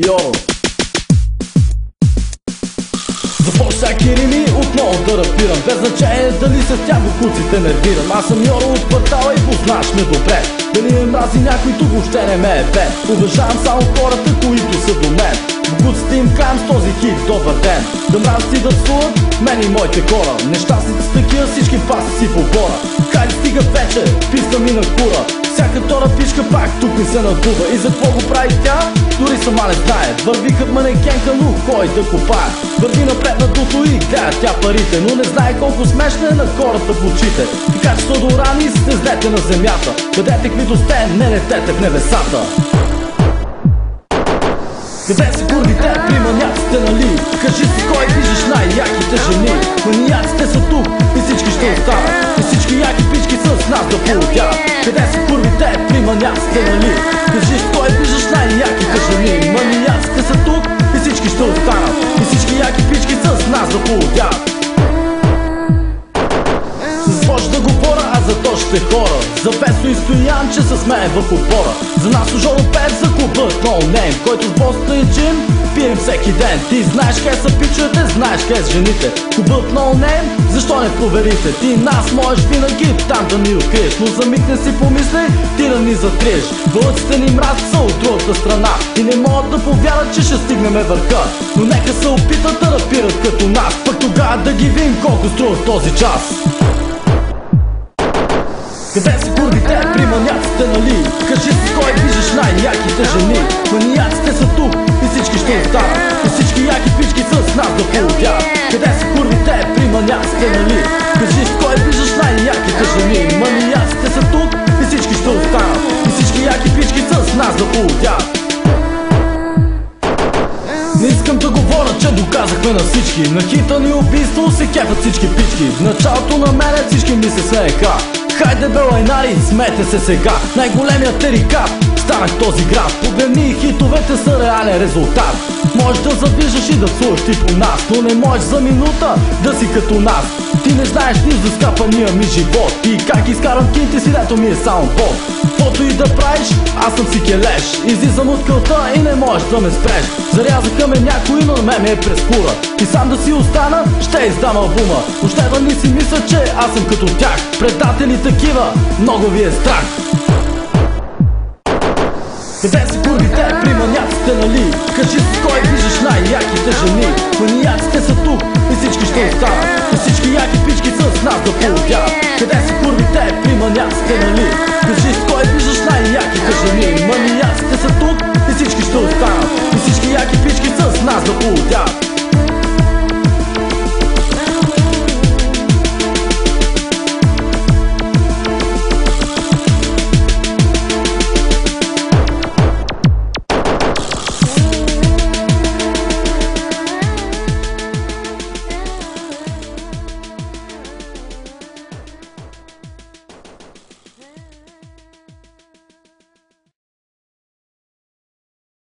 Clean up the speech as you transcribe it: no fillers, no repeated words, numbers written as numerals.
Йоро. Започна Кирили отново да рапирам, без значение дали с тях бокуците нервирам. Аз съм Йоро от квартала и познаш ме добре. Дали ме мрази някой, тук въобще не ме е бен. Уважавам само хората, които са до мен. Бокуците им кам с този хит, добър ден. Да мразят да псуват мен и моите хора. Нещастните с такива всички паси си в обора. Хайде стига вече, писна ми на кура. Всяка втора пичка пак тук ми се надува. И за какво го прави тя, дори сама не знае. Върви като манекенка, но кой да копае. Върви напред на дуто и гледа тя парите, но не знае колко смешна е на хората в очите. Така че са до рани и сте злете на земята. Бъдете каквито сте, не летете в небесата. Къде са курвите при маняците, нали? Кажи си кой виждаш най-яките жени. Маняците са тук и всички ще останат. И всички яки пички с нас да полудят. Къде са курвите при маняците, нали? Кажи си кой виждаш най-яките жени. Маняците са тук и всички ще останат. И всички яки пички с нас да полудят. Започна да говоря, а за точните хора. За Весо и Стоян, че с мен в опора. За нас Жоро Пет, за клубът No Name, който с Боста и Джим пием всеки ден. Ти знаеш къде са пичовете, знаеш къде са жените. Клубът No Name, защо не проверите? Ти нас можеш винаги там да ни откриеш, но за миг не си помисли ти да ни затриеш. Вълците ни мразят са от другата страна и не могат да повярват, че ще стигнеме върха. Но нека се опитат да рапират като нас, пък тогава да ги видим колко струва този час. Къде са курвите при маняците, нали? Кажи си кой виждаш най-яките жени. Маняците са тук и всички ще останат. И всички яки пички с нас да полудят. Къде са курвите при маняците, нали? Кажи си кой виждаш най-яките жени. Маняците са тук и всички ще останат. И всички яки пички с нас да полудят. Не искам да говоря, че доказахме на всички. На хита ни убийство се кефат всички пички. В началото на мене всички ми се смееха. Хайде бе лайнари, смете се сега. Най-големият терикат станах този град. Погледни, хитовете са реален резултат. Можеш да задвижаш и да псуваш ти по нас, но не можеш за минута да си като нас. Ти не знаеш ни за скапания ми живот и как изкарам кинти си, дето ми е само бот. Каквото и да правиш, аз съм си келеш. Излизам от кълта и не можеш да ме спреш. Зарязаха ме някой, но на мен ме е през кура. И сам да си остана, ще издам албума. Още да не си мисля, че аз съм като тях. Предатели такива, много ви е страх. Къде са курвите при маняците, нали? Кажи си кой виждаш най-яките жени. Маняците са тук и всички ще останат. И всички яки пички с нас да полудят. Къде са курвите при маняците, нали? Кажи си кой виждаш най-яките жени. Маняците са тук и всички ще останат. И всички яки пички с нас да полудят.